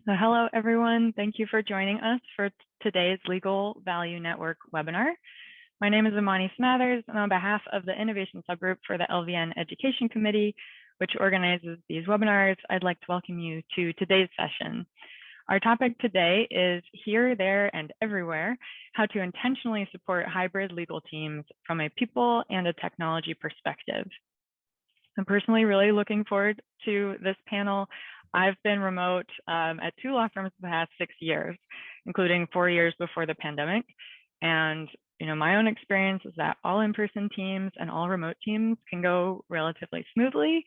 So hello, everyone. Thank you for joining us for today's Legal Value Network webinar. My name is Imani Smathers, and on behalf of the Innovation Subgroup for the LVN Education Committee, which organizes these webinars, I'd like to welcome you to today's session. Our topic today is Here, There, and Everywhere, how to intentionally support hybrid legal teams from a people and a technology perspective. I'm personally really looking forward to this panel. I've been remote at two law firms the past 6 years, including 4 years before the pandemic. And my own experience is that all in-person teams and all remote teams can go relatively smoothly,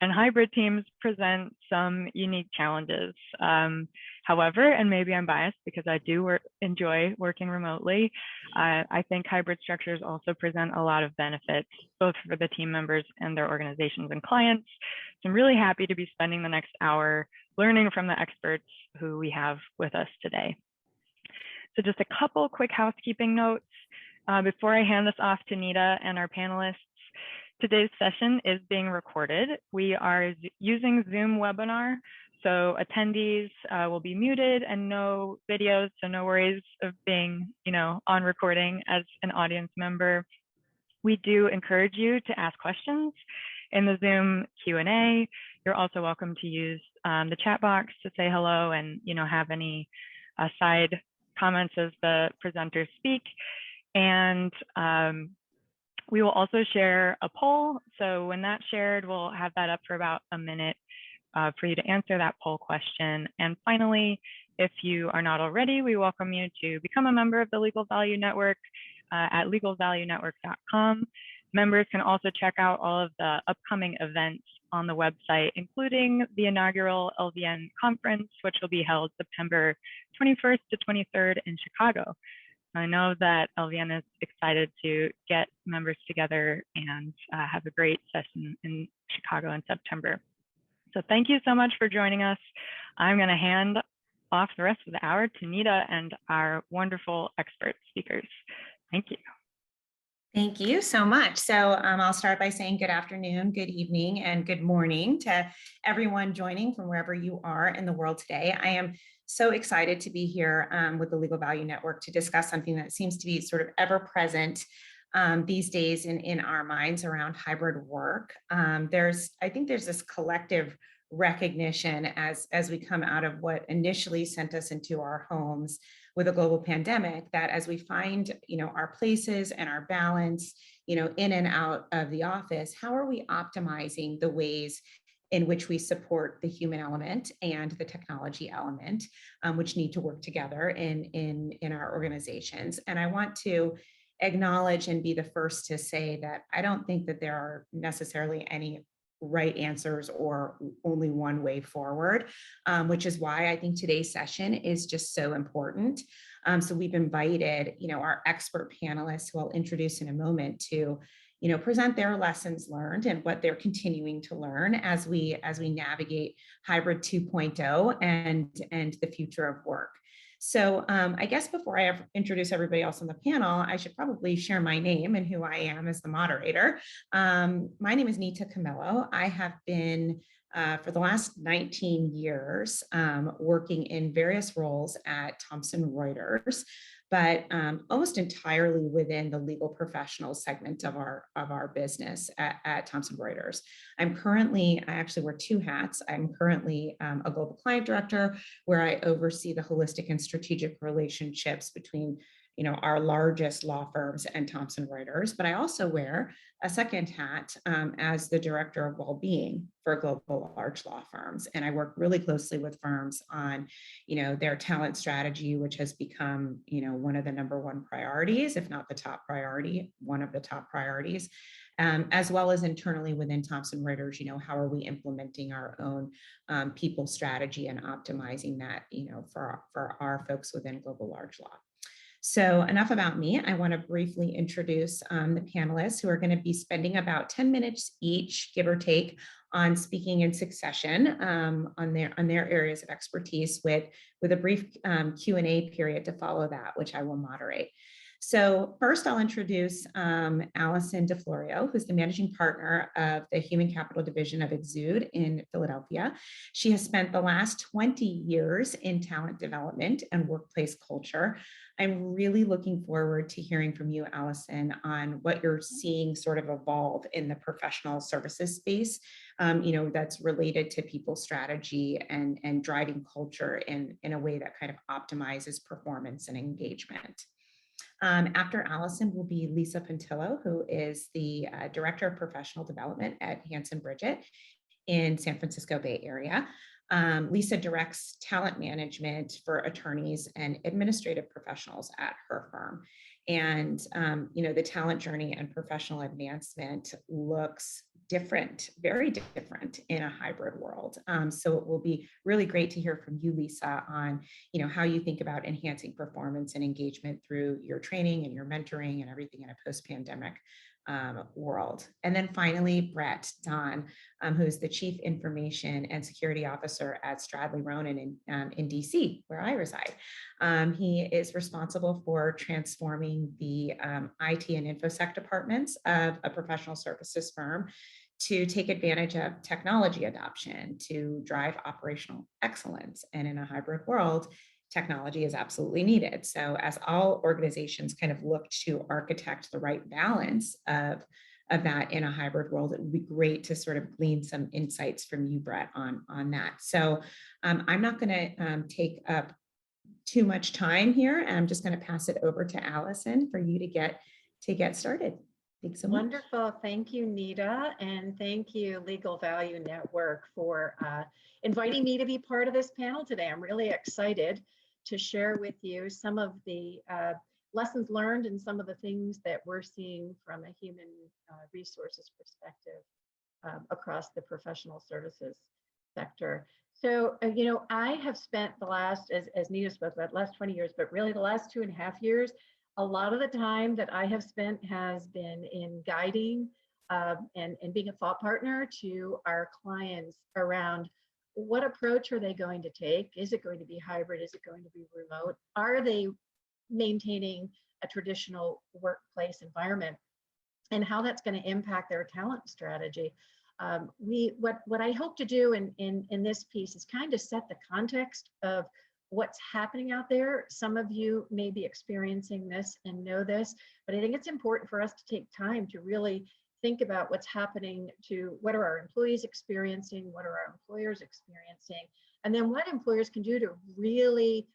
and hybrid teams present some unique challenges. However, and maybe I'm biased because I do enjoy working remotely, I think hybrid structures also present a lot of benefits, both for the team members and their organizations and clients. So I'm really happy to be spending the next hour learning from the experts who we have with us today. So just a couple quick housekeeping notes before I hand this off to Nita and our panelists. Today's session is being recorded. We are using Zoom webinar, so attendees will be muted and no videos, so no worries of being on recording as an audience member. We do encourage you to ask questions in the Zoom Q&A. You're also welcome to use the chat box to say hello and have any side comments as the presenters speak. And we will also share a poll. So when that's shared, we'll have that up for about a minute for you to answer that poll question. And finally, if you are not already, we welcome you to become a member of the Legal Value Network at legalvaluenetwork.com. Members can also check out all of the upcoming events on the website, including the inaugural LVN conference, which will be held September 21st to 23rd in Chicago. I know that LVN is excited to get members together and have a great session in Chicago in September. So thank you so much for joining us. I'm going to hand off the rest of the hour to Nita and our wonderful expert speakers. Thank you. Thank you so much. So I'll start by saying good afternoon, good evening, and good morning to everyone joining from wherever you are in the world today. I am so excited to be here with the Legal Value Network to discuss something that seems to be sort of ever present these days in our minds around hybrid work. I think there's this collective recognition as we come out of what initially sent us into our homes with a global pandemic, that as we find our places and our balance in and out of the office, how are we optimizing the ways in which we support the human element and the technology element, which need to work together in our organizations. And I want to acknowledge and be the first to say that I don't think that there are necessarily any right answers or only one way forward, which is why I think today's session is just so important. So we've invited, our expert panelists, who I'll introduce in a moment, to present their lessons learned and what they're continuing to learn as we navigate hybrid 2.0 and the future of work. So I guess before I introduce everybody else on the panel, I should probably share my name and who I am as the moderator. My name is Nita Camillo. I have been, for the last 19 years, working in various roles at Thomson Reuters, but almost entirely within the legal professional segment of our business at Thomson Reuters. I actually wear two hats. I'm currently a global client director, where I oversee the holistic and strategic relationships between our largest law firms and Thomson Reuters, but I also wear a second hat as the director of well-being for global large law firms. And I work really closely with firms on, their talent strategy, which has become, one of the number one priorities, if not the top priority, one of the top priorities, as well as internally within Thomson Reuters, how are we implementing our own people strategy and optimizing that, for our folks within global large law. So enough about me. I want to briefly introduce the panelists, who are going to be spending about 10 minutes each, give or take, on speaking in succession on their areas of expertise, with a brief Q&A period to follow that, which I will moderate. So first I'll introduce Allison DeFlorio, who's the managing partner of the Human Capital Division of Exude in Philadelphia. She has spent the last 20 years in talent development and workplace culture. I'm really looking forward to hearing from you, Allison, on what you're seeing sort of evolve in the professional services space, that's related to people strategy and driving culture in a way that kind of optimizes performance and engagement. After Allison will be Lisa Puntillo, who is the Director of Professional Development at Hanson Bridget in San Francisco Bay Area. Lisa directs talent management for attorneys and administrative professionals at her firm. And, the talent journey and professional advancement looks different, very different in a hybrid world. So it will be really great to hear from you, Lisa, on, how you think about enhancing performance and engagement through your training and your mentoring and everything in a post-pandemic world. And then finally, Brett Don, who's the Chief Information and Security Officer at Stradley Ronan in DC, where I reside. He is responsible for transforming the IT and InfoSec departments of a professional services firm to take advantage of technology adoption to drive operational excellence. And in a hybrid world, technology is absolutely needed. So as all organizations kind of look to architect the right balance of that in a hybrid world, it would be great to sort of glean some insights from you, Brett, on that. So I'm not going to take up too much time here. I'm just going to pass it over to Allison for you to get started. Thanks so much. Wonderful. Thank you, Nita. And thank you, Legal Value Network, for inviting me to be part of this panel today. I'm really excited to share with you some of the lessons learned and some of the things that we're seeing from a human resources perspective across the professional services sector. So, I have spent the last, as Nita spoke about, last 20 years, but really the last 2.5 years, a lot of the time that I have spent has been in guiding and being a thought partner to our clients around what approach are they going to take? Is it going to be hybrid? Is it going to be remote? Are they maintaining a traditional workplace environment? And how that's going to impact their talent strategy. What I hope to do in this piece is kind of set the context of what's happening out there. Some of you may be experiencing this and know this, but I think it's important for us to take time to really think about what's happening to what are our employees experiencing, what are our employers experiencing, and then what employers can do to really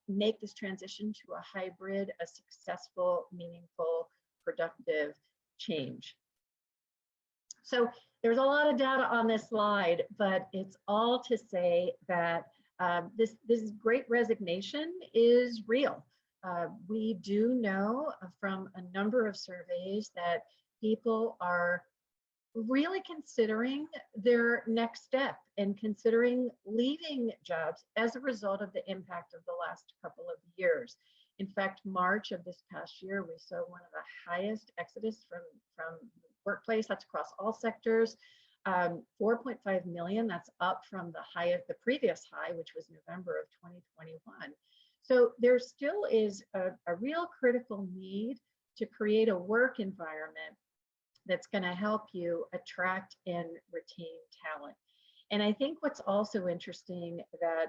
make this transition to a hybrid, a successful, meaningful, productive change. So there's a lot of data on this slide, but it's all to say that this great resignation is real. We do know from a number of surveys that people are really considering their next step and considering leaving jobs as a result of the impact of the last couple of years. In fact, March of this past year, we saw one of the highest exodus from workplace. That's across all sectors. 4.5 million, that's up from the previous high, which was November of 2021. So there still is a real critical need to create a work environment that's going to help you attract and retain talent. And I think what's also interesting that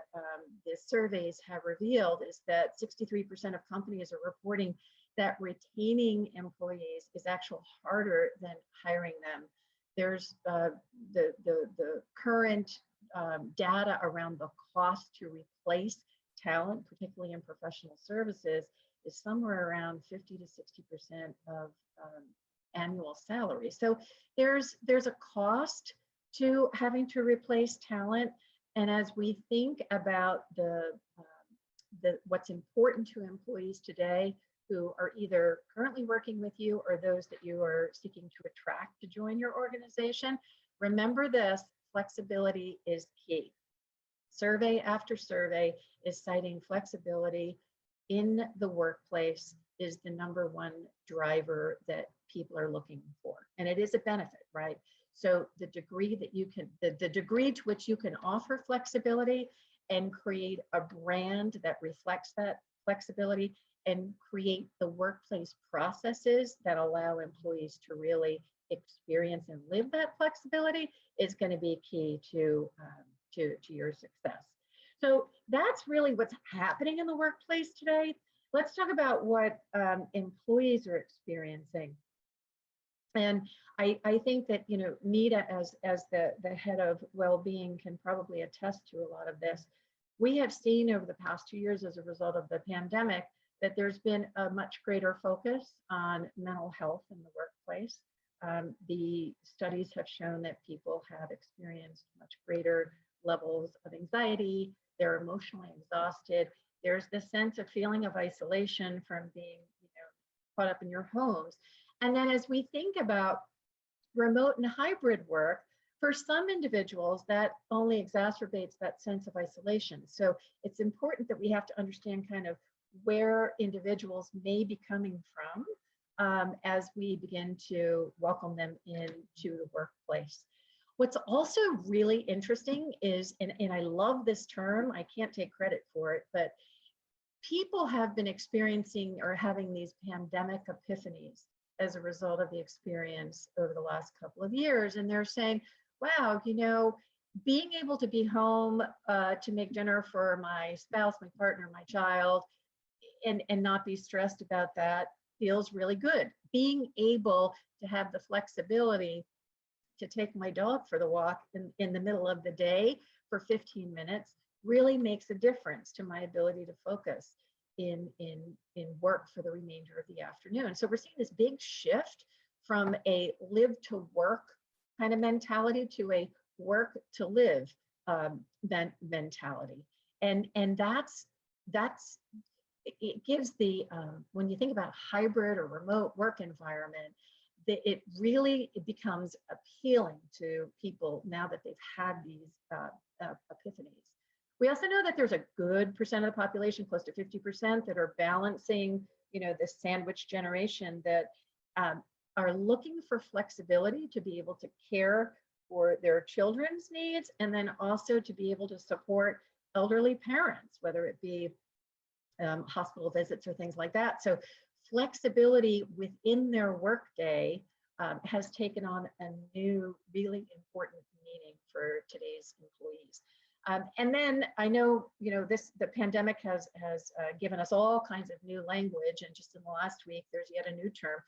the surveys have revealed is that 63% of companies are reporting that retaining employees is actually harder than hiring them. There's the current data around the cost to replace talent, particularly in professional services, is somewhere around 50 to 60% of annual salary. So there's a cost to having to replace talent. And as we think about what's important to employees today who are either currently working with you or those that you are seeking to attract to join your organization, remember this: flexibility is key. Survey after survey is citing flexibility in the workplace is the #1 driver that people are looking for. And it is a benefit, right? So the degree that you can, the degree to which you can offer flexibility and create a brand that reflects that flexibility and create the workplace processes that allow employees to really experience and live that flexibility is going to be key to your success. So that's really what's happening in the workplace today. Let's talk about what employees are experiencing. And I think that, you know, Nita, as the head of well-being, can probably attest to a lot of this. We have seen over the past 2 years as a result of the pandemic that there's been a much greater focus on mental health in the workplace. The studies have shown that people have experienced much greater levels of anxiety, they're emotionally exhausted. There's this sense of feeling of isolation from being, you know, caught up in your homes. And then as we think about remote and hybrid work, for some individuals, that only exacerbates that sense of isolation. So it's important that we have to understand kind of where individuals may be coming from as we begin to welcome them into the workplace. What's also really interesting is, and I love this term, I can't take credit for it, but people have been experiencing or having these pandemic epiphanies as a result of the experience over the last couple of years. And they're saying, wow, you know, being able to be home to make dinner for my spouse, my partner, my child, and not be stressed about that feels really good. Being able to have the flexibility to take my dog for the walk in the middle of the day for 15 minutes really makes a difference to my ability to focus in work for the remainder of the afternoon. So we're seeing this big shift from a live to work kind of mentality to a work to live mentality. And that's it gives the when you think about hybrid or remote work environment, it becomes appealing to people now that they've had these epiphanies. We also know that there's a good percent of the population, close to 50%, that are balancing, you know, this sandwich generation that are looking for flexibility to be able to care for their children's needs, and then also to be able to support elderly parents, whether it be hospital visits or things like that. So flexibility within their workday has taken on a new, really important meaning for today's employees. And then I know, you know, the pandemic has given us all kinds of new language, and just in the last week, there's yet a new term,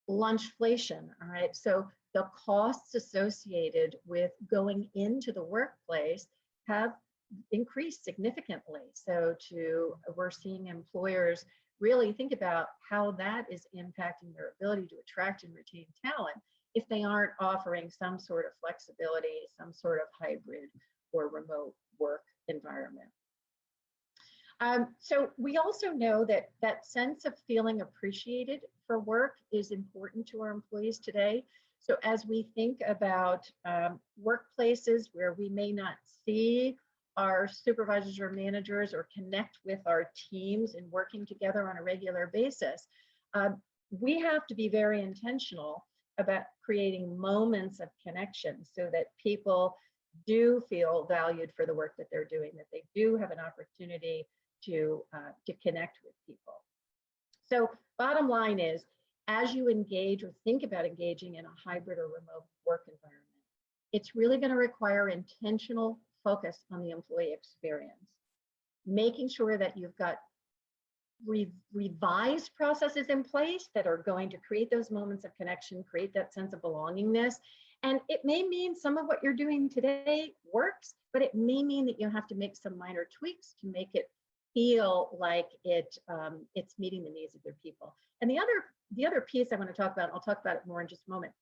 lunchflation. All right, so the costs associated with going into the workplace have increased significantly. So we're seeing employers really think about how that is impacting their ability to attract and retain talent if they aren't offering some sort of flexibility, some sort of hybrid or remote work environment. So we also know that that sense of feeling appreciated for work is important to our employees today. So as we think about workplaces where we may not see our supervisors or managers or connect with our teams in working together on a regular basis, we have to be very intentional about creating moments of connection so that people do feel valued for the work that they're doing, that they do have an opportunity to connect with people. So bottom line is, as you engage or think about engaging in a hybrid or remote work environment, it's really going to require intentional focus on the employee experience, making sure that you've got revised processes in place that are going to create those moments of connection, create that sense of belongingness. And it may mean some of what you're doing today works, but it may mean that you have to make some minor tweaks to make it feel like it's meeting the needs of your people. And the other piece I want to talk about, I'll talk about it more in just a moment,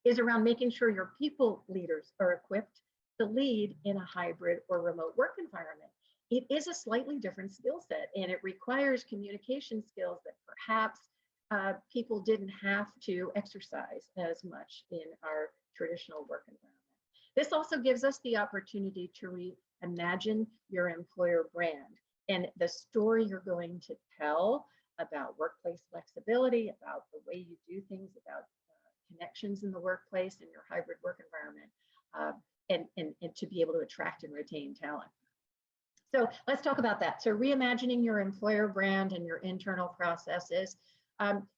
is around making sure your people leaders are equipped to lead in a hybrid or remote work environment. It is a slightly different skill set, and it requires communication skills that perhaps people didn't have to exercise as much in our traditional work environment. This also gives us the opportunity to reimagine your employer brand and the story you're going to tell about workplace flexibility, about the way you do things, about connections in the workplace and your hybrid work environment, and to be able to attract and retain talent. So let's talk about that. So reimagining your employer brand and your internal processes.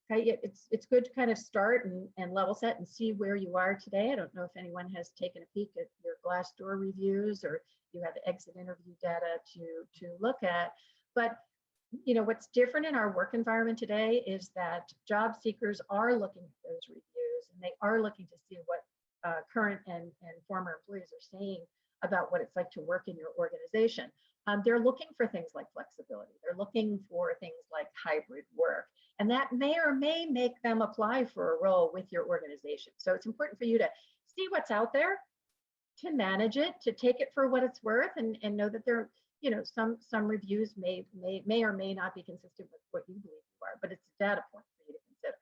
It's good to kind of start and level set and see where you are today. I don't know if anyone has taken a peek at your Glassdoor reviews or you have exit interview data to look at. But you know, what's different in our work environment today is that job seekers are looking at those reviews and they are looking to see what current and former employees are saying about what it's like to work in your organization. They're looking for things like flexibility. They're looking for things like hybrid work. And that may or may make them apply for a role with your organization. So it's important for you to see what's out there, to manage it, to take it for what it's worth, and know that there, you know, some reviews may or may not be consistent with what you believe you are, but it's a data point for you to consider.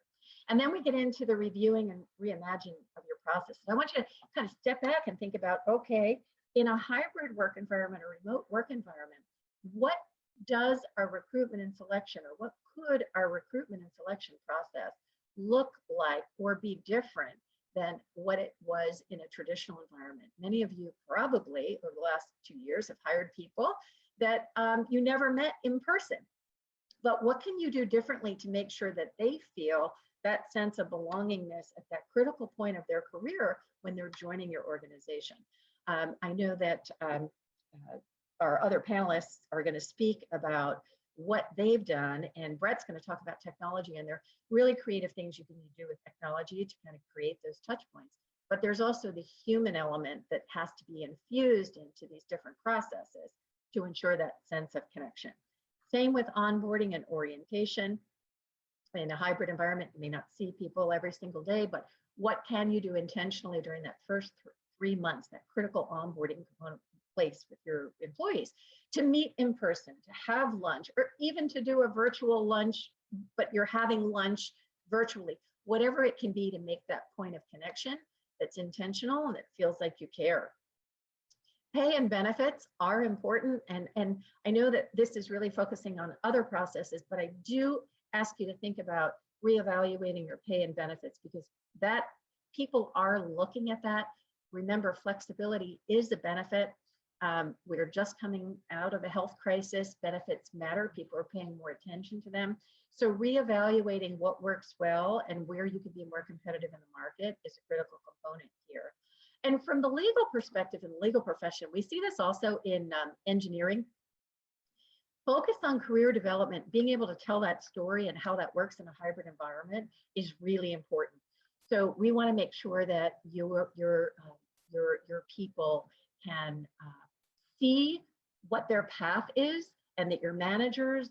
And then we get into the reviewing and reimagining of your process. I want you to kind of step back and think about, okay, in a hybrid work environment or remote work environment, what does our recruitment and selection, or what could our recruitment and selection process look like or be different than what it was in a traditional environment? Many of you probably over the last 2 years have hired people that you never met in person. But what can you do differently to make sure that they feel that sense of belongingness at that critical point of their career when they're joining your organization? I know that our other panelists are going to speak about what they've done, and Brett's going to talk about technology, and they're really creative things you can do with technology to kind of create those touch points. But there's also the human element that has to be infused into these different processes to ensure that sense of connection. Same with onboarding and orientation. In a hybrid environment, you may not see people every single day, but what can you do intentionally during that first 3 months, that critical onboarding place with your employees, to meet in person, to have lunch, or even to do a virtual lunch, but you're having lunch virtually, whatever it can be to make that point of connection that's intentional and it feels like you care. Pay and benefits are important, and I know that this is really focusing on other processes, but I do ask you to think about reevaluating your pay and benefits, because that people are looking at that. Remember, flexibility is a benefit. We're just coming out of a health crisis. Benefits matter. People are paying more attention to them. So reevaluating what works well and where you can be more competitive in the market is a critical component here. And from the legal perspective in the legal profession, we see this also in engineering. Focus on career development. Being able to tell that story and how that works in a hybrid environment is really important. So we want to make sure that your people can see what their path is, and that your managers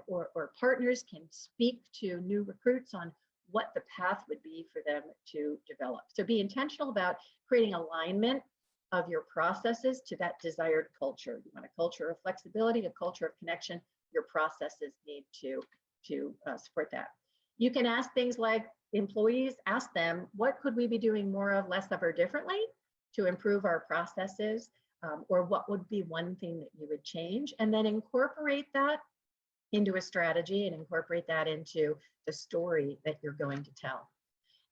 or partners can speak to new recruits on what the path would be for them to develop. So be intentional about creating alignment of your processes to that desired culture. You want a culture of flexibility, a culture of connection. Your processes need to support that. You can ask things like, employees, ask them, what could we be doing more of, less of, or differently to improve our processes? Or what would be one thing that you would change? And then incorporate that into a strategy and incorporate that into the story that you're going to tell.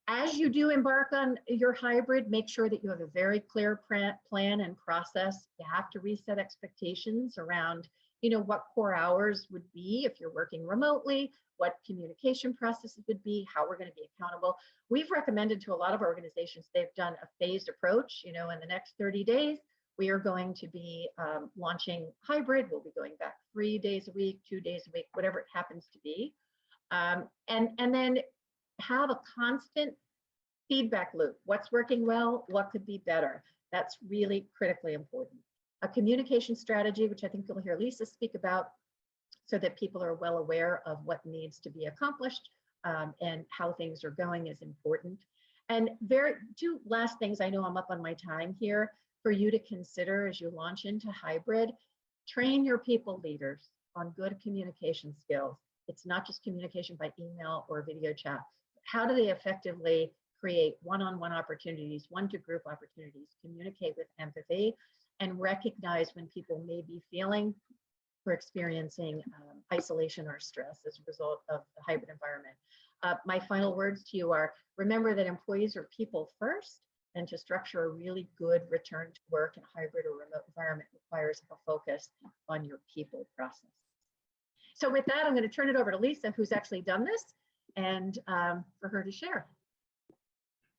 As you do embark on your hybrid, make sure that you have a very clear plan and process. You have to reset expectations around, you know, what core hours would be if you're working remotely, what communication processes would be, how we're going to be accountable. We've recommended to a lot of organizations, they've done a phased approach. You know, in the next 30 days, we are going to be launching hybrid. We'll be going back 3 days a week, 2 days a week, whatever it happens to be. And then have a constant feedback loop. What's working well? What could be better? That's really critically important. A communication strategy, which I think you'll hear Lisa speak about, so that people are well aware of what needs to be accomplished and how things are going, is important. And two last things, I know I'm up on my time here, for you to consider as you launch into hybrid. Train your people leaders on good communication skills. It's not just communication by email or video chat. How do they effectively create one-on-one opportunities, one-to-group opportunities, communicate with empathy, and recognize when people may be feeling or experiencing isolation or stress as a result of the hybrid environment. My final words to you are, remember that employees are people first, and to structure a really good return to work in a hybrid or remote environment requires a focus on your people process. So with that, I'm going to turn it over to Lisa, who's actually done this, and for her to share.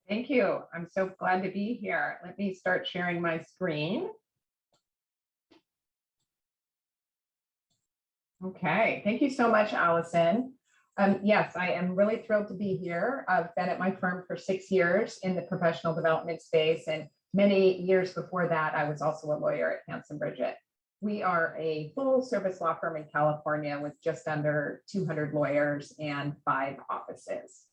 Thank you. I'm so glad to be here. Let me start sharing my screen. Okay, thank you so much, Allison. Yes, I am really thrilled to be here. I've been at my firm for 6 years in the professional development space, and many years before that, I was also a lawyer at Hanson Bridget. We are a full service law firm in California with just under 200 lawyers and 5 offices.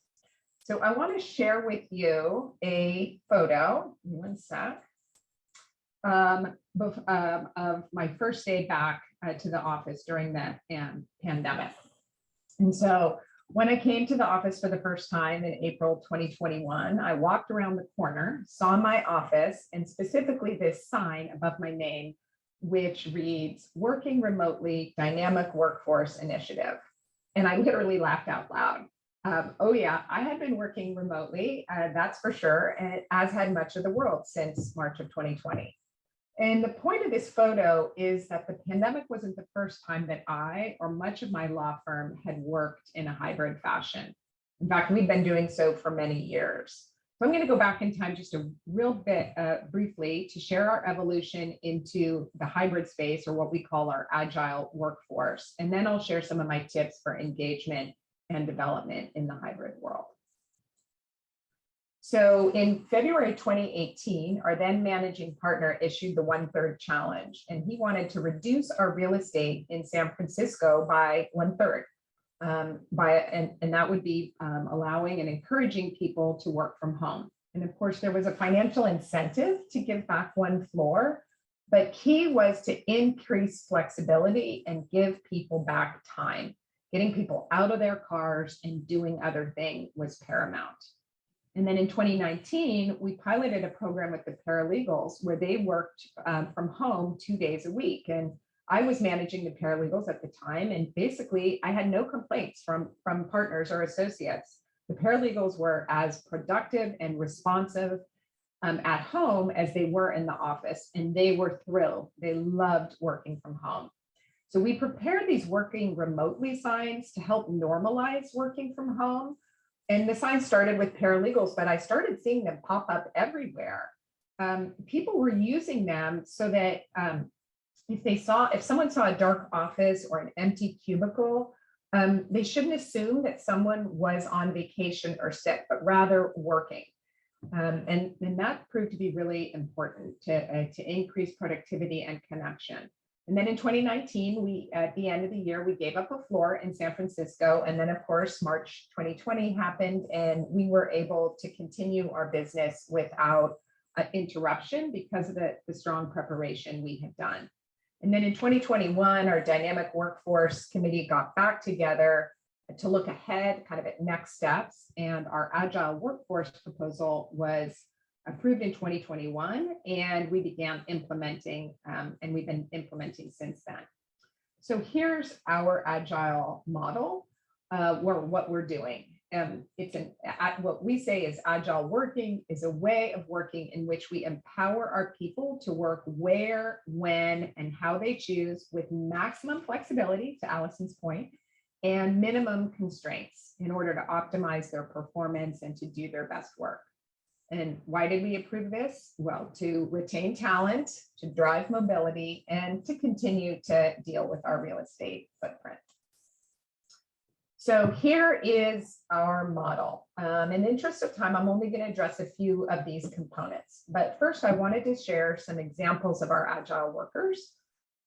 So I want to share with you a photo, one sec, of my first day back to the office during the pandemic. And so when I came to the office for the first time in April 2021, I walked around the corner, saw my office, and specifically this sign above my name, which reads, Working Remotely Dynamic Workforce Initiative. And I literally laughed out loud. Oh yeah, I had been working remotely, that's for sure, and as had much of the world since March of 2020. And the point of this photo is that the pandemic wasn't the first time that I or much of my law firm had worked in a hybrid fashion. In fact, we've been doing so for many years. So I'm going to go back in time just a real bit briefly to share our evolution into the hybrid space, or what we call our Agile Workforce. And then I'll share some of my tips for engagement and development in the hybrid world. So in February 2018, our then managing partner issued the OneThird challenge, and he wanted to reduce our real estate in San Francisco by 1/3. And that would be allowing and encouraging people to work from home. And of course, there was a financial incentive to give back 1 floor, but key was to increase flexibility and give people back time. Getting people out of their cars and doing other things was paramount. And then in 2019, we piloted a program with the paralegals where they worked from home 2 days a week. And I was managing the paralegals at the time. And basically, I had no complaints from partners or associates. The paralegals were as productive and responsive at home as they were in the office. And they were thrilled. They loved working from home. So we prepared these working remotely signs to help normalize working from home. And the sign started with paralegals, but I started seeing them pop up everywhere. People were using them so that if someone saw a dark office or an empty cubicle, they shouldn't assume that someone was on vacation or sick, but rather working. And that proved to be really important to increase productivity and connection. And then in 2019, at the end of the year, we gave up a floor in San Francisco. And then of course, March 2020 happened and we were able to continue our business without interruption because of the strong preparation we had done. And then in 2021, our Dynamic Workforce Committee got back together to look ahead kind of at next steps. And our Agile Workforce proposal was approved in 2021, and we began implementing, and we've been implementing since then. So here's our Agile model, what we're doing. What we say is Agile working is a way of working in which we empower our people to work where, when, and how they choose with maximum flexibility, to Allison's point, and minimum constraints in order to optimize their performance and to do their best work. And why did we approve this? Well, to retain talent, to drive mobility, and to continue to deal with our real estate footprint. So here is our model. In the interest of time, I'm only going to address a few of these components. But first, I wanted to share some examples of our Agile workers.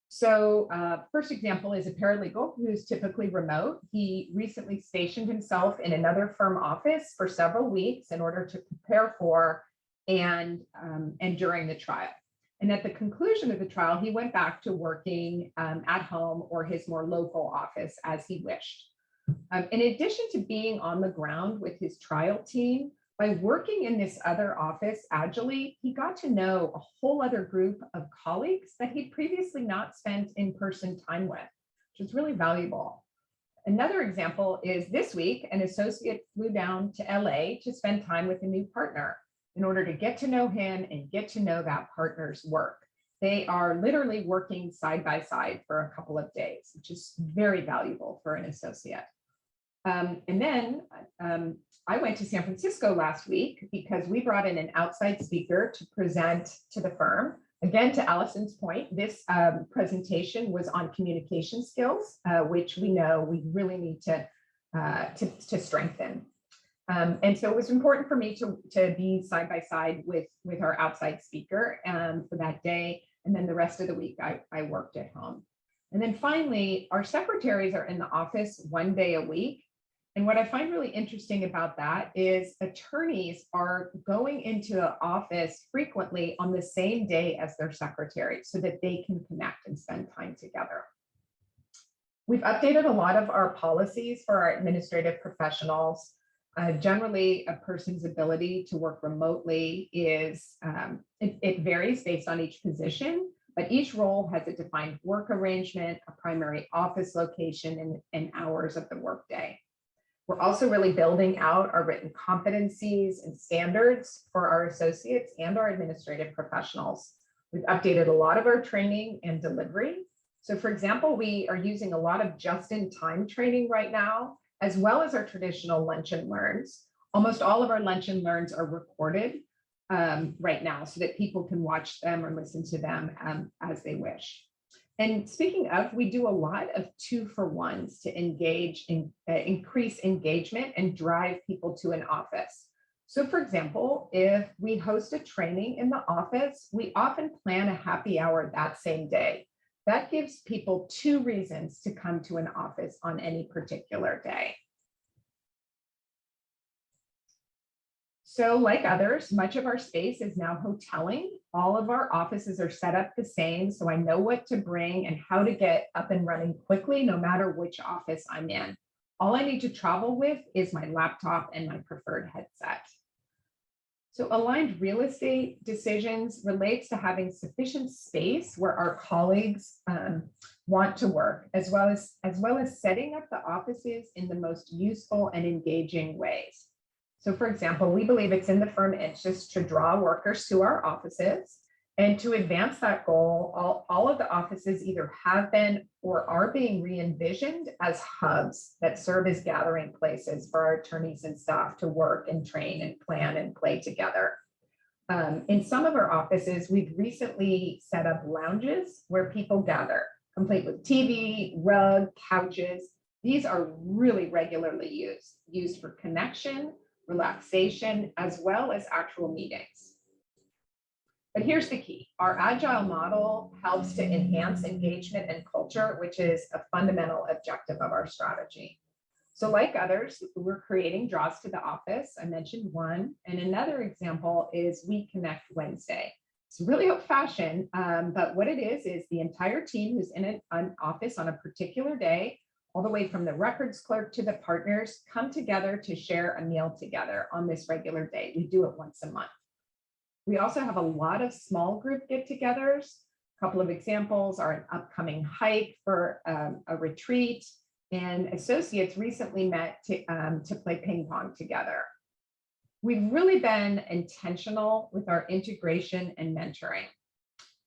So first example is a paralegal who's typically remote. He recently stationed himself in another firm office for several weeks in order to prepare for and during the trial. And at the conclusion of the trial, he went back to working at home or his more local office as he wished. In addition to being on the ground with his trial team, by working in this other office agilely, he got to know a whole other group of colleagues that he'd previously not spent in-person time with, which is really valuable. Another example is this week, an associate flew down to LA to spend time with a new partner. in order to get to know him and get to know that partner's work. They are literally working side by side for a couple of days, which is very valuable for an associate. And then I went to San Francisco last week because we brought in an outside speaker to present to the firm. Again, to Allison's point, this presentation was on communication skills, which we know we really need to strengthen. And so it was important for me to be side by side with our outside speaker for that day. And then the rest of the week, I worked at home. And then finally, our secretaries are in the office one day a week. And what I find really interesting about that is attorneys are going into the office frequently on the same day as their secretary so that they can connect and spend time together. We've updated a lot of our policies for our administrative professionals. Generally, a person's ability to work remotely is, it varies based on each position, but each role has a defined work arrangement, a primary office location, and hours of the workday. We're also really building out our written competencies and standards for our associates and our administrative professionals. We've updated a lot of our training and delivery. So for example, we are using a lot of just-in-time training right now, as well as our traditional lunch and learns. Almost all of our lunch and learns are recorded right now so that people can watch them or listen to them as they wish. And speaking of, we do a lot of 2-for-1s to engage in increase engagement and drive people to an office. So for example, if we host a training in the office, we often plan a happy hour that same day. That gives people 2 reasons to come to an office on any particular day. So like others, much of our space is now hoteling. All of our offices are set up the same, so I know what to bring and how to get up and running quickly, no matter which office I'm in. All I need to travel with is my laptop and my preferred headset. So aligned real estate decisions relates to having sufficient space where our colleagues want to work, as well as setting up the offices in the most useful and engaging ways. So for example, we believe it's in the firm interest to draw workers to our offices, and to advance that goal, all of the offices either have been or are being re-envisioned as hubs that serve as gathering places for our attorneys and staff to work and train and plan and play together. In some of our offices, we've recently set up lounges where people gather, complete with TV, rug, couches. These are really regularly used for connection, relaxation, as well as actual meetings. But here's the key. Our Agile model helps to enhance engagement and culture, which is a fundamental objective of our strategy. So like others, we're creating draws to the office. I mentioned one, and another example is We Connect Wednesday. It's really old-fashioned, but what it is the entire team who's in an office on a particular day, all the way from the records clerk to the partners, come together to share a meal together on this regular day. We do it once a month. We also have a lot of small group get-togethers. A couple of examples are an upcoming hike for a retreat, and associates recently met to play ping pong together. We've really been intentional with our integration and mentoring.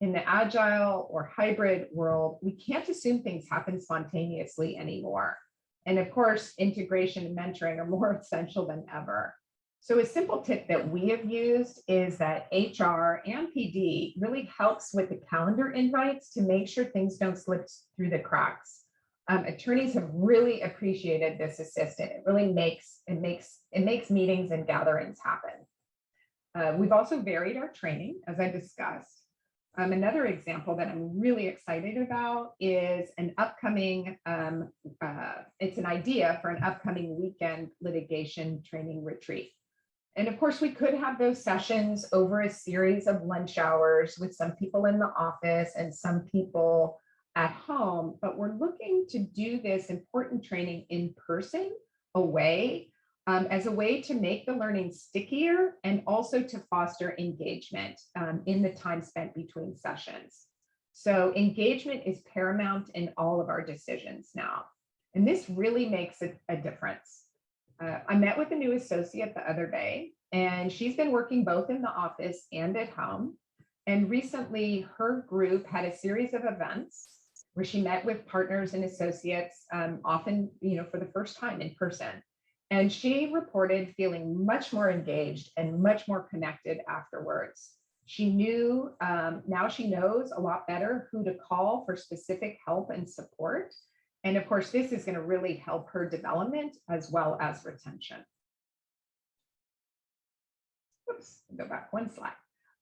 In the agile or hybrid world, we can't assume things happen spontaneously anymore. And of course, integration and mentoring are more essential than ever. So a simple tip that we have used is that HR and PD really helps with the calendar invites to make sure things don't slip through the cracks. Attorneys have really appreciated this assistant. It really makes meetings and gatherings happen. We've also varied our training, as I discussed. Another example that I'm really excited about is an upcoming, it's an idea for an upcoming weekend litigation training retreat. And of course, we could have those sessions over a series of lunch hours with some people in the office and some people at home, but we're looking to do this important training in person, away, as a way to make the learning stickier and also to foster engagement in the time spent between sessions. So engagement is paramount in all of our decisions now. And this really makes a difference. I met with a new associate the other day, and she's been working both in the office and at home. And recently, her group had a series of events where she met with partners and associates, often, for the first time in person. And she reported feeling much more engaged and much more connected afterwards. She knew, now she knows a lot better who to call for specific help and support. And of course, this is going to really help her development as well as retention. Oops, go back one slide.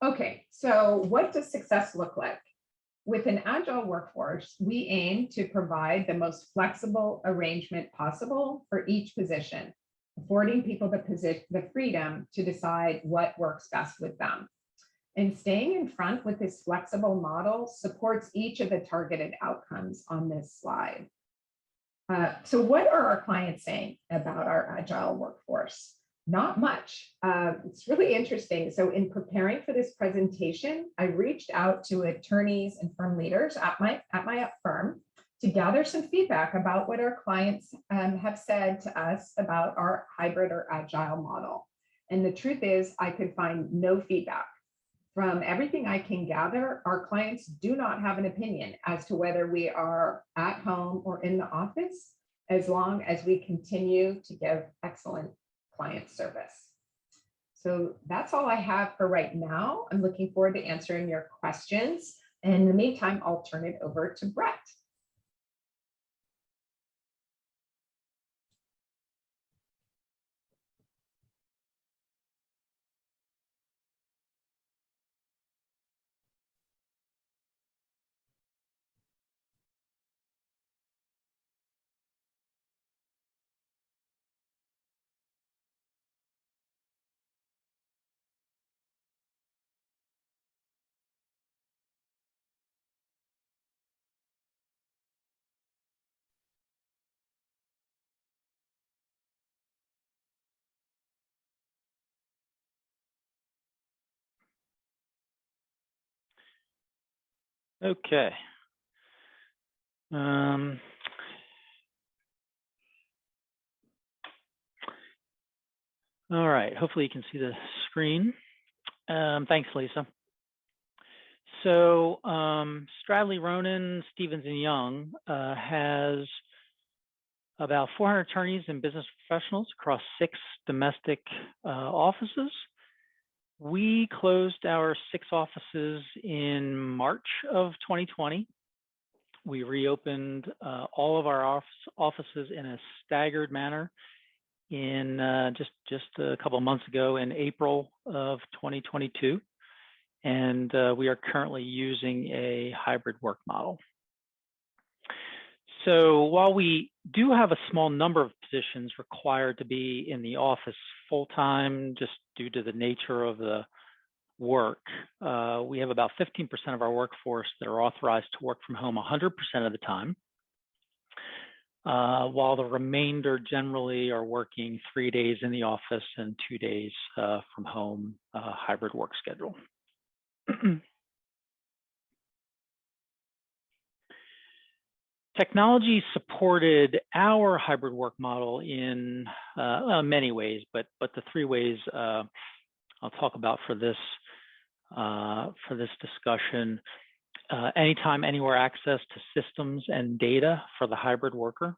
Okay, so what does success look like? With an Agile workforce, we aim to provide the most flexible arrangement possible for each position, affording people the freedom to decide what works best with them. And staying in front with this flexible model supports each of the targeted outcomes on this slide. So what are our clients saying about our Agile workforce? Not much. It's really interesting. So in preparing for this presentation, I reached out to attorneys and firm leaders at my firm to gather some feedback about what our clients have said to us about our hybrid or Agile model. And the truth is, I could find no feedback. From everything I can gather, our clients do not have an opinion as to whether we are at home or in the office, as long as we continue to give excellent client service. So that's all I have for right now. I'm looking forward to answering your questions. And in the meantime, I'll turn it over to Brett. Okay. All right, hopefully you can see the screen. Thanks, Lisa. So Stradley, Ronan, Stevens & Young has about 400 attorneys and business professionals across 6 domestic offices. We closed our 6 offices in March of 2020. We reopened all of our offices in a staggered manner in just a couple of months ago in April of 2022. And we are currently using a hybrid work model. So while we do have a small number of positions required to be in the office full-time, just due to the nature of the work, we have about 15% of our workforce that are authorized to work from home 100% of the time, while the remainder generally are working 3 days in the office and 2 days from home, hybrid work schedule. Technology supported our hybrid work model in many ways, but the 3 ways I'll talk about for this discussion: anytime, anywhere access to systems and data for the hybrid worker,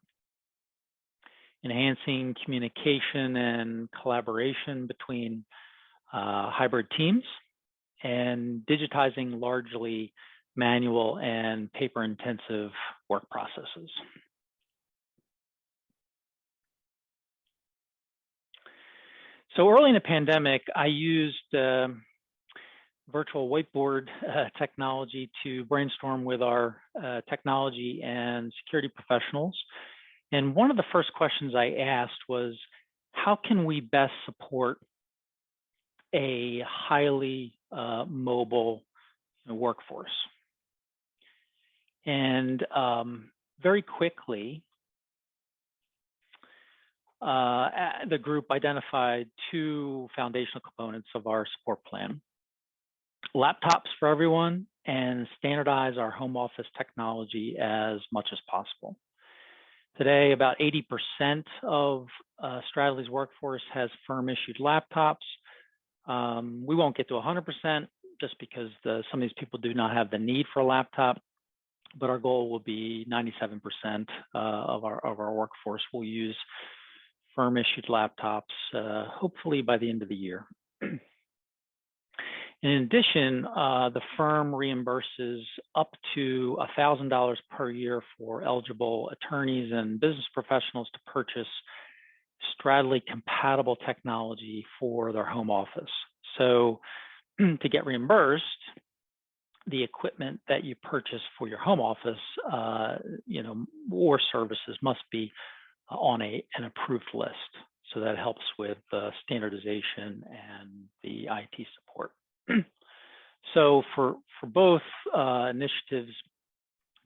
enhancing communication and collaboration between hybrid teams, and digitizing largely manual and paper-intensive work processes. So early in the pandemic, I used virtual whiteboard technology to brainstorm with our technology and security professionals. And one of the first questions I asked was, how can we best support a highly mobile workforce? And very quickly, the group identified 2 foundational components of our support plan: laptops for everyone, and standardize our home office technology as much as possible. Today, about 80% of Stradley's workforce has firm-issued laptops. We won't get to 100% just because some of these people do not have the need for a laptop, but our goal will be 97% of our workforce will use firm-issued laptops, hopefully by the end of the year. In addition, the firm reimburses up to $1,000 per year for eligible attorneys and business professionals to purchase Stradley compatible technology for their home office. So to get reimbursed, the equipment that you purchase for your home office, or services must be on an approved list. So that helps with standardization and the IT support. So for both initiatives,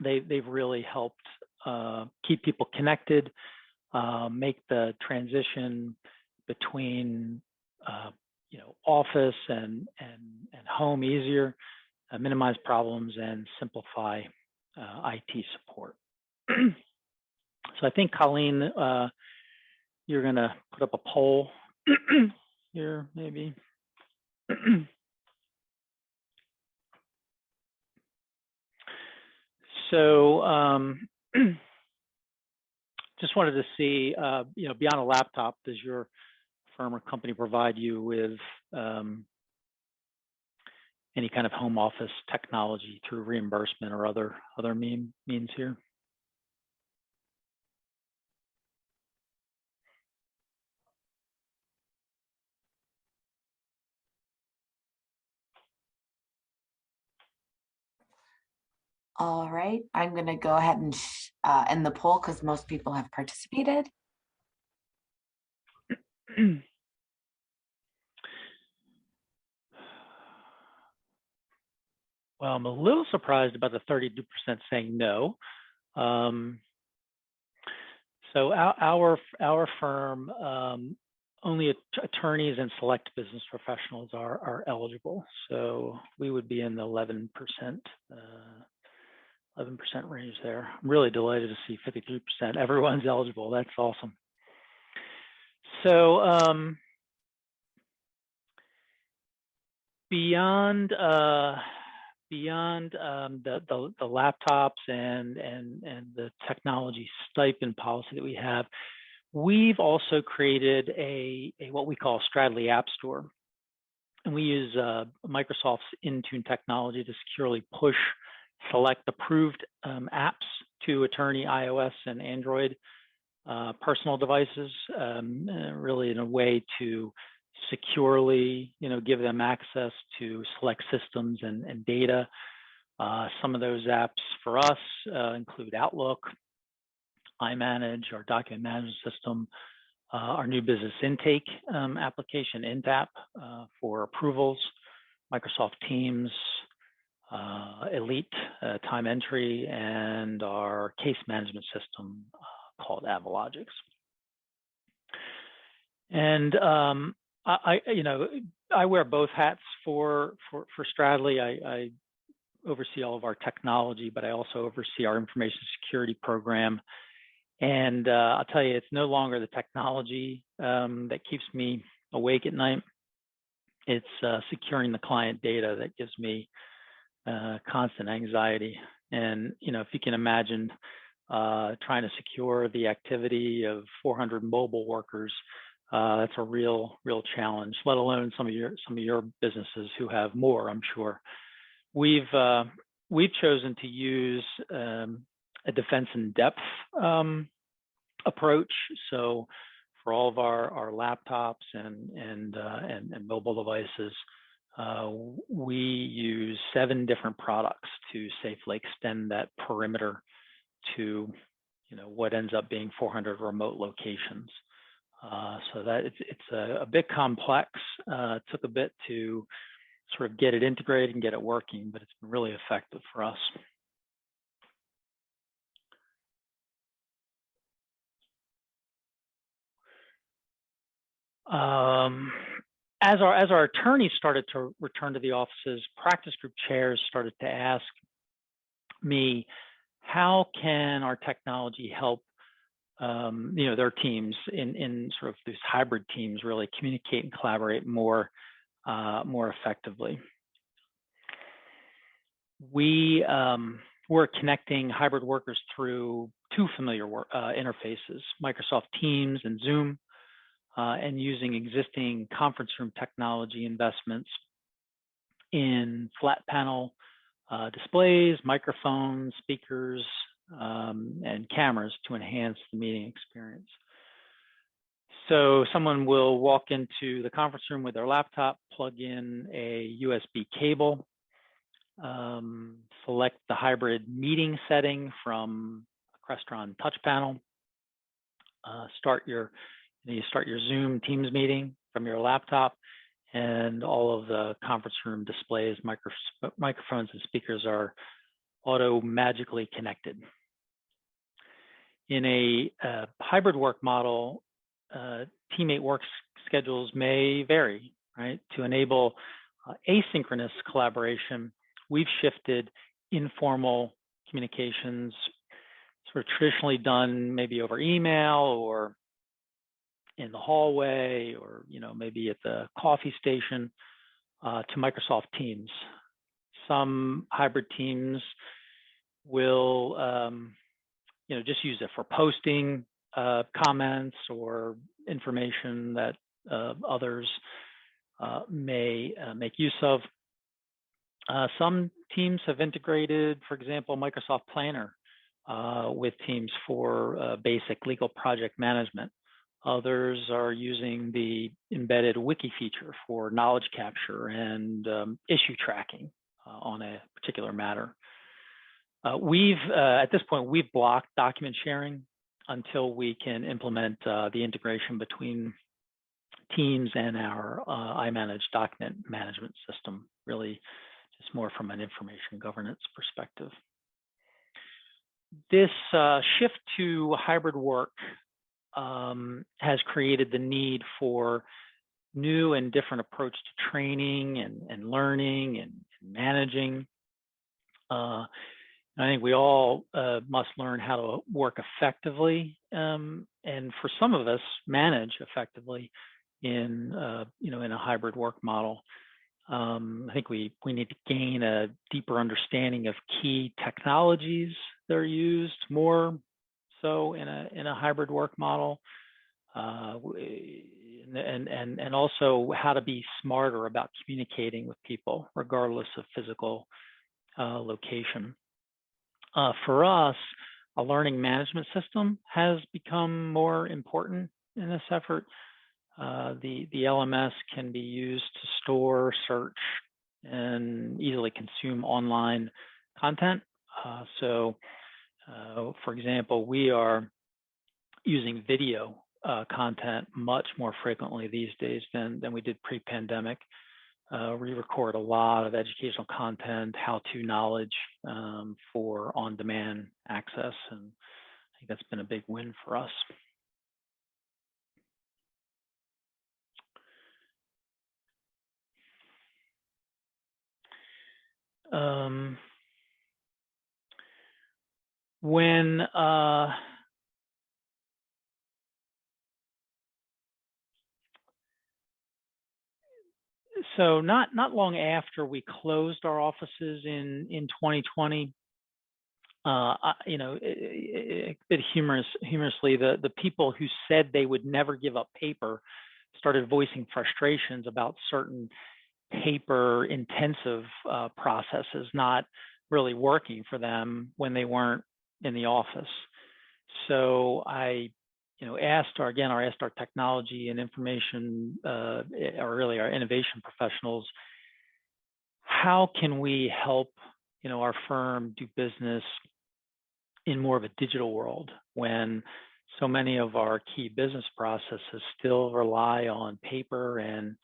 they've really helped keep people connected, make the transition between office and home easier, minimize problems, and simplify IT support. So I think, Colleen, you're going to put up a poll here, maybe. So just wanted to see, beyond a laptop, does your firm or company provide you with any kind of home office technology through reimbursement or other means here? All right, I'm going to go ahead and end the poll because most people have participated. Well, I'm a little surprised about the 32% saying no. So our firm, only attorneys and select business professionals are eligible. So we would be in the 11% range there. I'm really delighted to see 53%. Everyone's eligible. That's awesome. So beyond the laptops and the technology stipend policy that we have, we've also created a what we call Stradley App Store, and we use Microsoft's Intune technology to securely push select approved apps to attorney iOS and Android personal devices, really in a way to securely, give them access to select systems and data. Some of those apps for us include Outlook, iManage, our document management system, our new business intake application, IntApp, for approvals, Microsoft Teams, Elite time entry, and our case management system called Avalogics. And I wear both hats for Stradley. I oversee all of our technology, but I also oversee our information security program. And I'll tell you, it's no longer the technology that keeps me awake at night. It's securing the client data that gives me constant anxiety. And if you can imagine trying to secure the activity of 400 mobile workers, that's a real challenge, let alone some of your businesses who have more, I'm sure. We've chosen to use a defense in depth approach. So for all of our laptops and mobile devices, we use 7 different products to safely extend that perimeter to what ends up being 400 remote locations. So that it's a bit complex. It took a bit to sort of get it integrated and get it working, but it's been really effective for us. As our attorneys started to return to the offices, practice group chairs started to ask me, how can our technology help their teams in sort of these hybrid teams really communicate and collaborate more effectively. We're connecting hybrid workers through two familiar interfaces, Microsoft Teams and Zoom, and using existing conference room technology investments in flat panel displays, microphones, speakers, and cameras to enhance the meeting experience. So someone will walk into the conference room with their laptop, plug in a USB cable, select the hybrid meeting setting from a Crestron touch panel, start your Zoom Teams meeting from your laptop, and all of the conference room displays, microphones, and speakers are magically connected. In a hybrid work model, teammate work schedules may vary, right? To enable asynchronous collaboration, we've shifted informal communications, sort of traditionally done maybe over email or in the hallway or maybe at the coffee station, to Microsoft Teams. Some hybrid teams will just use it for posting comments or information that others may make use of. Some teams have integrated, for example, Microsoft Planner with Teams for basic legal project management. Others are using the embedded wiki feature for knowledge capture and issue tracking on a particular matter. At this point, we've blocked document sharing until we can implement the integration between Teams and our iManage document management system, really just more from an information governance perspective. This shift to hybrid work has created the need for new and different approach to training and learning and managing. I think we all must learn how to work effectively, and for some of us, manage effectively in a hybrid work model. I think we need to gain a deeper understanding of key technologies that are used more so in a hybrid work model, and also how to be smarter about communicating with people regardless of physical location. For us, a learning management system has become more important in this effort. The LMS can be used to store, search, and easily consume online content. For example, we are using video content much more frequently these days than we did pre-pandemic. We record a lot of educational content, how-to knowledge for on-demand access, and I think that's been a big win for us. So not long after we closed our offices in 2020, a bit humorously, the people who said they would never give up paper started voicing frustrations about certain paper-intensive processes not really working for them when they weren't in the office. So I asked our technology and information, or really our innovation professionals, how can we help our firm do business in more of a digital world when so many of our key business processes still rely on paper and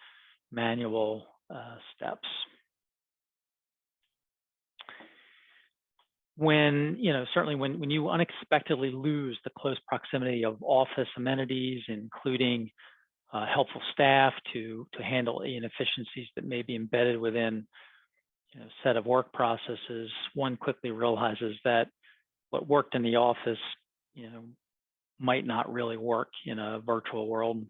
manual steps. Certainly when you unexpectedly lose the close proximity of office amenities, including helpful staff to handle inefficiencies that may be embedded within a set of work processes, one quickly realizes that what worked in the office, might not really work in a virtual world.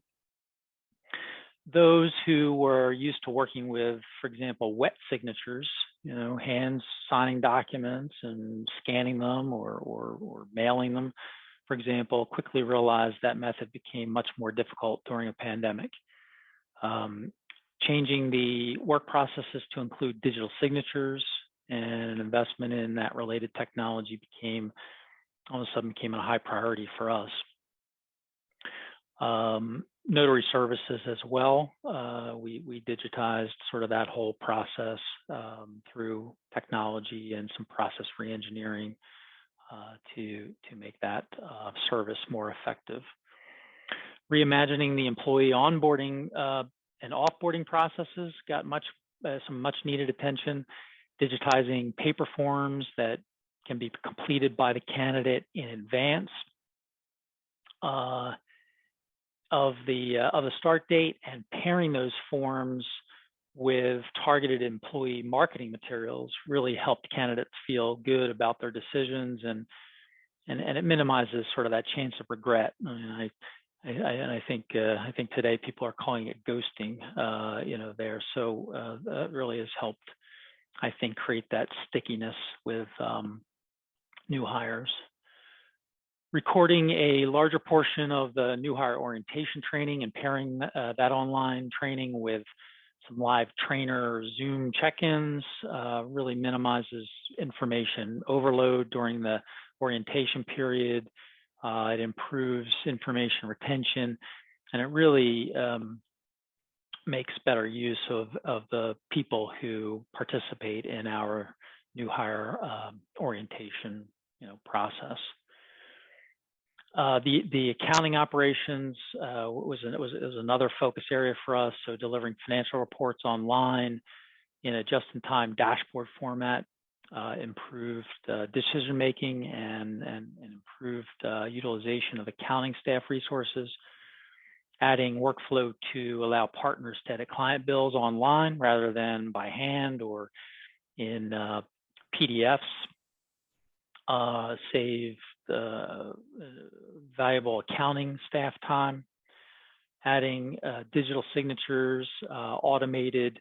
Those who were used to working with, for example, wet signatures, hands signing documents and scanning them or mailing them, for example, quickly realized that method became much more difficult during a pandemic. Changing the work processes to include digital signatures and an investment in that related technology all of a sudden became a high priority for us. Notary services as well. We digitized sort of that whole process through technology and some process reengineering to make that service more effective. Reimagining the employee onboarding and offboarding processes got some much needed attention. Digitizing paper forms that can be completed by the candidate in advance of the start date, and pairing those forms with targeted employee marketing materials really helped candidates feel good about their decisions, and it minimizes sort of that chance of regret. I think today people are calling it ghosting, there. So that really has helped, I think, create that stickiness with new hires. Recording a larger portion of the new hire orientation training and pairing that online training with some live trainer Zoom check-ins really minimizes information overload during the orientation period. It improves information retention, and it really makes better use of the people who participate in our new hire orientation process. The accounting operations was another focus area for us. So delivering financial reports online in a just-in-time dashboard format improved decision making and improved utilization of accounting staff resources. Adding workflow to allow partners to edit client bills online rather than by hand or in PDFs. Save valuable accounting staff time. Adding digital signatures, automated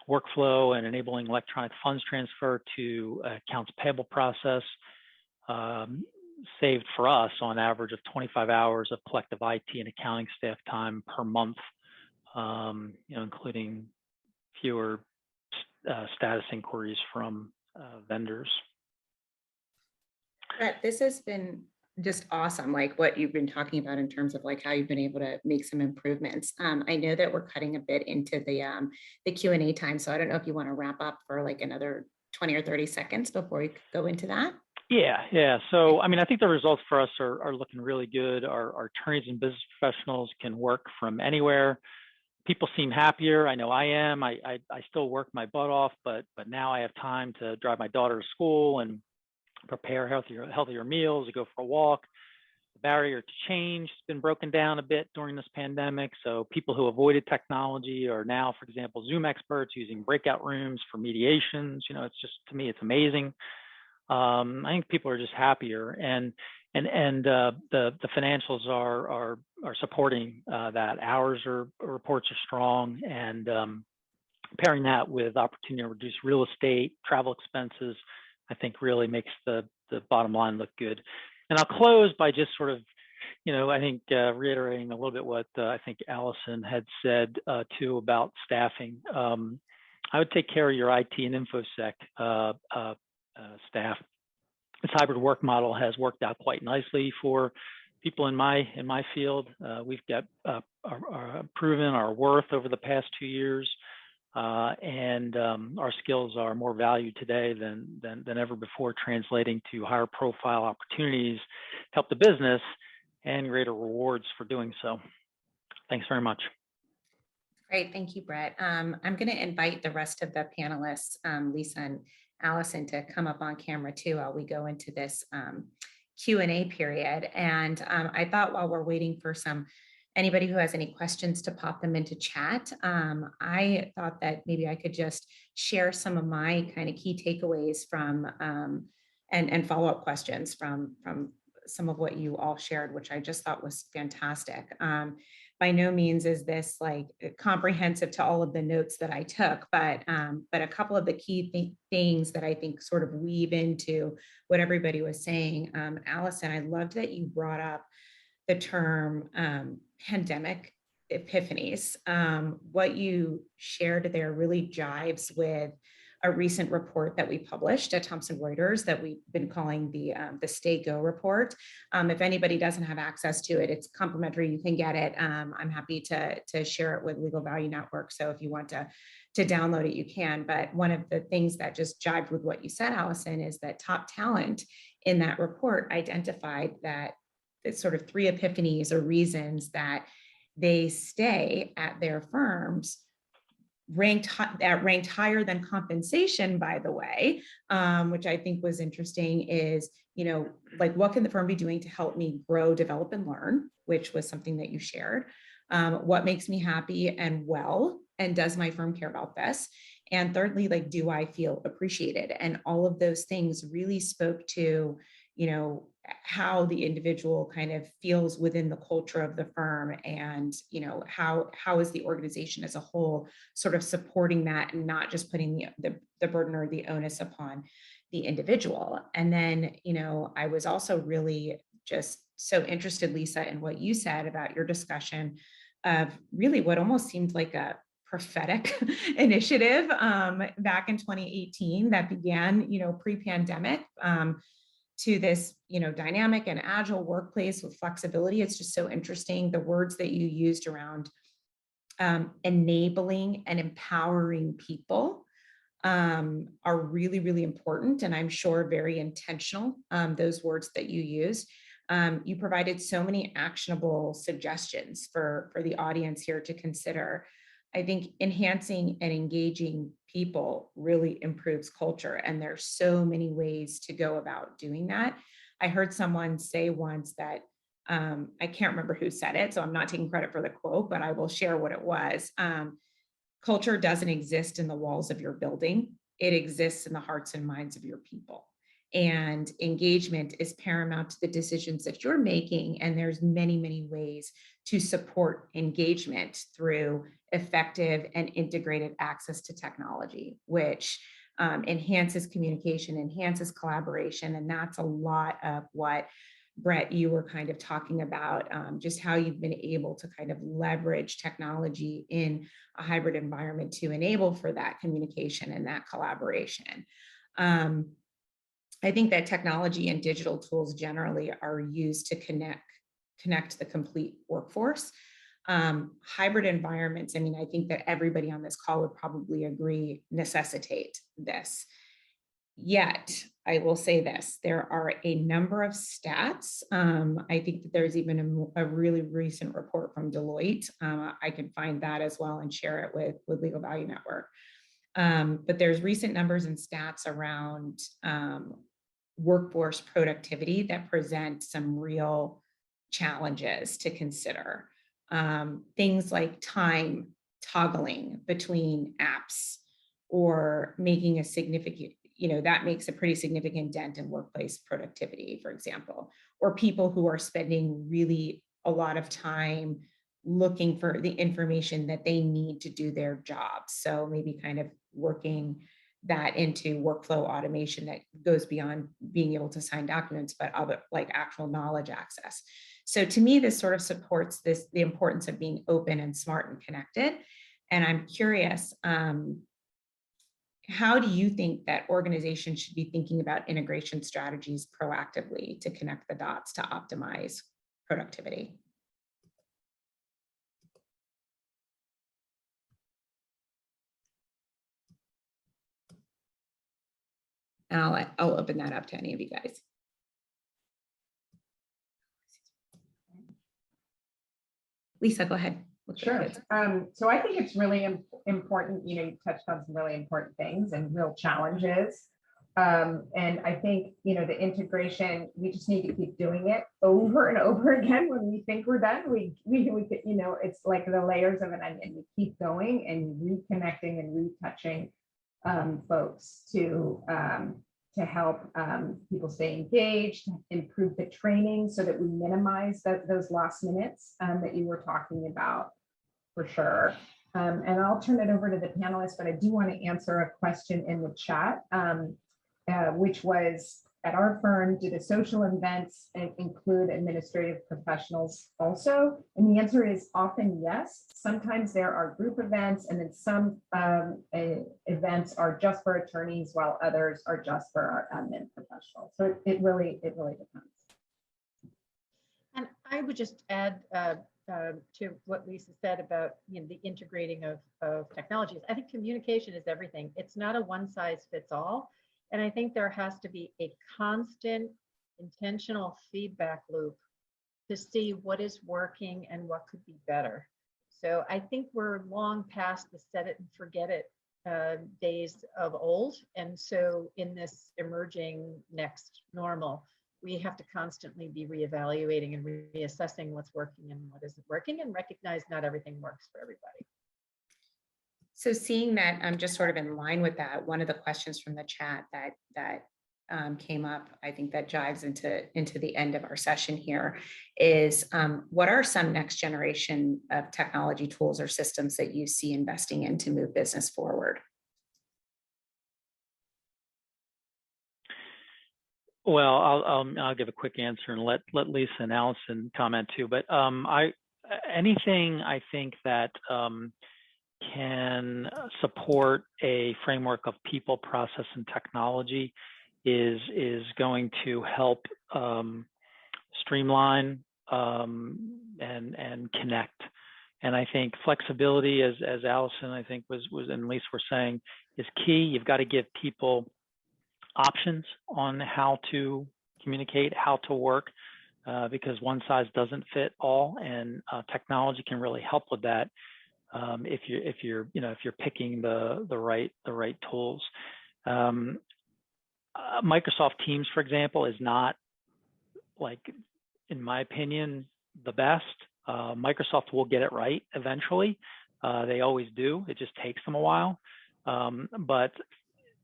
workflow, and enabling electronic funds transfer to accounts payable process saved for us on average of 25 hours of collective IT and accounting staff time per month, including fewer status inquiries from vendors. Brett, this has been just awesome, like what you've been talking about in terms of like how you've been able to make some improvements. I know that we're cutting a bit into the Q&A time, so I don't know if you want to wrap up for like another 20 or 30 seconds before we go into that. Yeah. So, I mean, I think the results for us are looking really good. Our attorneys and business professionals can work from anywhere. People seem happier. I know I am. I still work my butt off, but now I have time to drive my daughter to school and prepare healthier meals, to go for a walk. The barrier to change has been broken down a bit during this pandemic. So people who avoided technology are now, for example, Zoom experts using breakout rooms for mediations. It's just, to me, it's amazing. I think people are just happier, and the financials are supporting that. Hours reports are strong, and pairing that with opportunity to reduce real estate, travel expenses, I think really makes the bottom line look good. And I'll close by just sort of, I think reiterating a little bit what I think Allison had said too about staffing. I would take care of your IT and InfoSec staff. This hybrid work model has worked out quite nicely for people in my field. We've got proven our worth over the past 2 years. And our skills are more valued today than ever before, translating to higher profile opportunities to help the business and greater rewards for doing so. Thanks very much. Great, thank you, Brett. I'm going to invite the rest of the panelists, Lisa and Allison, to come up on camera too while we go into this Q&A period. And I thought while we're waiting for anybody who has any questions to pop them into chat, I thought that maybe I could just share some of my kind of key takeaways from and follow-up questions from some of what you all shared, which I just thought was fantastic. By no means is this like comprehensive to all of the notes that I took, but a couple of the key things that I think sort of weave into what everybody was saying. Allison, I loved that you brought up the term pandemic epiphanies. What you shared there really jives with a recent report that we published at Thomson Reuters that we've been calling the Stay Go report. If anybody doesn't have access to it, it's complimentary. You can get it. I'm happy to share it with Legal Value Network. So if you want to download it, you can. But one of the things that just jived with what you said, Allison, is that top talent in that report identified that it's sort of 3 epiphanies or reasons that they stay at their firms ranked higher than compensation, by the way, which I think was interesting is, like what can the firm be doing to help me grow, develop, and learn, which was something that you shared. What makes me happy and well, and does my firm care about this? And thirdly, like, do I feel appreciated? And all of those things really spoke to, how the individual kind of feels within the culture of the firm, and how is the organization as a whole sort of supporting that and not just putting the burden or the onus upon the individual. And then I was also really just so interested, Lisa, in what you said about your discussion of really what almost seemed like a prophetic initiative back in 2018 that began pre-pandemic to this, dynamic and agile workplace with flexibility. It's just so interesting. The words that you used around enabling and empowering people are really, really important. And I'm sure very intentional, those words that you used. You provided so many actionable suggestions for the audience here to consider. I think enhancing and engaging people really improves culture. And there's so many ways to go about doing that. I heard someone say once that, I can't remember who said it, so I'm not taking credit for the quote, but I will share what it was. Culture doesn't exist in the walls of your building. It exists in the hearts and minds of your people. And engagement is paramount to the decisions that you're making. And there's many, many ways to support engagement through effective and integrated access to technology, which enhances communication, enhances collaboration. And that's a lot of what, Brett, you were kind of talking about, just how you've been able to kind of leverage technology in a hybrid environment to enable for that communication and that collaboration. I think that technology and digital tools generally are used to connect the complete workforce. Hybrid environments, I think that everybody on this call would probably agree, necessitate this. Yet, I will say this, there are a number of stats. I think that there's even a really recent report from Deloitte. I can find that as well and share it with Legal Value Network. But there's recent numbers and stats around workforce productivity that present some real challenges to consider. Things like time toggling between apps, or making a significant, that makes a pretty significant dent in workplace productivity, for example, or people who are spending really a lot of time looking for the information that they need to do their jobs. So maybe kind of working that into workflow automation that goes beyond being able to sign documents, but other like actual knowledge access. So to me, this sort of supports the importance of being open and smart and connected. And I'm curious, how do you think that organizations should be thinking about integration strategies proactively to connect the dots to optimize productivity? And I'll open that up to any of you guys. Lisa, go ahead. Sure. So I think it's really important, you touched on some really important things and real challenges. And I think, the integration, we just need to keep doing it over and over again. When we think we're done, we it's like the layers of an onion. We keep going and reconnecting and retouching folks to to help people stay engaged, improve the training so that we minimize those lost minutes that you were talking about, for sure. And I'll turn it over to the panelists, but I do want to answer a question in the chat, which was, at our firm, do the social events include administrative professionals also? And the answer is often yes. Sometimes there are group events, and then some events are just for attorneys, while others are just for our admin professionals. So it really depends. And I would just add to what Lisa said about the integrating of technologies. I think communication is everything. It's not a one size fits all. And I think there has to be a constant intentional feedback loop to see what is working and what could be better. So I think we're long past the set it and forget it days of old. And so in this emerging next normal, we have to constantly be reevaluating and reassessing what's working and what isn't working, and recognize not everything works for everybody. So seeing that, I'm just sort of in line with that. One of the questions from the chat that came up, I think that jives into the end of our session here, is what are some next generation of technology tools or systems that you see investing in to move business forward? Well, I'll give a quick answer and let Lisa and Allison comment too. But anything I think that can support a framework of people, process, and technology is going to help streamline and connect. And I think flexibility, as Allison I think was and Lisa were saying, is key. You've got to give people options on how to communicate, how to work, because one size doesn't fit all, and technology can really help with that. If you're picking the right tools. Microsoft Teams, for example, is not, like, in my opinion, the best. Microsoft will get it right eventually. They always do. It just takes them a while. But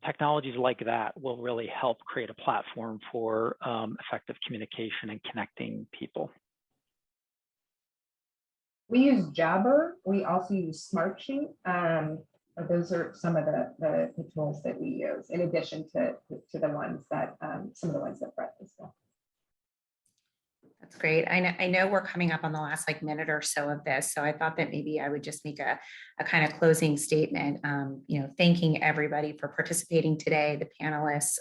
technologies like that will really help create a platform for effective communication and connecting people. We use Jabber. We also use Smartsheet. Those are some of the tools that we use, in addition to the ones that some of the ones that Brett is doing. That's great. I know we're coming up on the last minute or so of this, so I thought that maybe I would just make a kind of closing statement. Thanking everybody for participating today, the panelists,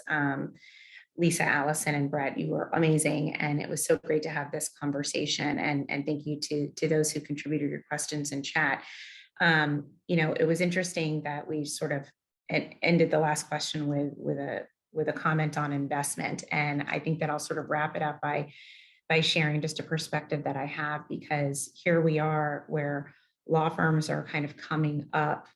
Lisa, Allison, and Brett. You were amazing, and it was so great to have this conversation. And thank you to those who contributed your questions in chat. It was interesting that we sort of ended the last question with a comment on investment, and I think that I'll sort of wrap it up by sharing just a perspective that I have, because here we are where law firms are kind of coming up,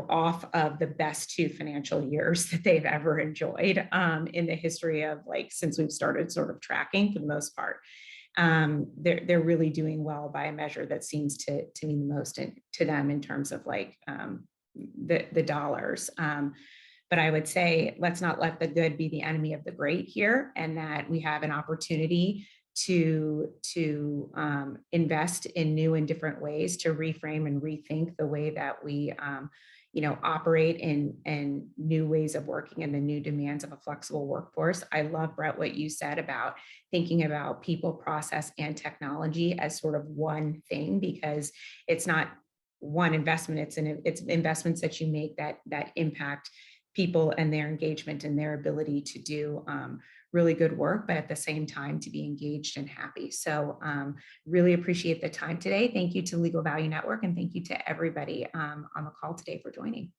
off of the best 2 financial years that they've ever enjoyed in the history of, since we've started sort of tracking, for the most part. They're really doing well by a measure that seems to mean the most to them in terms of the dollars. But I would say, let's not let the good be the enemy of the great here, and that we have an opportunity to invest in new and different ways to reframe and rethink the way that we operate in new ways of working and the new demands of a flexible workforce. I love, Brett, what you said about thinking about people, process, and technology as sort of one thing, because it's not one investment, it's investments that you make that impact people and their engagement and their ability to do really good work, but at the same time to be engaged and happy. So really appreciate the time today. Thank you to Legal Value Network, and thank you to everybody on the call today for joining.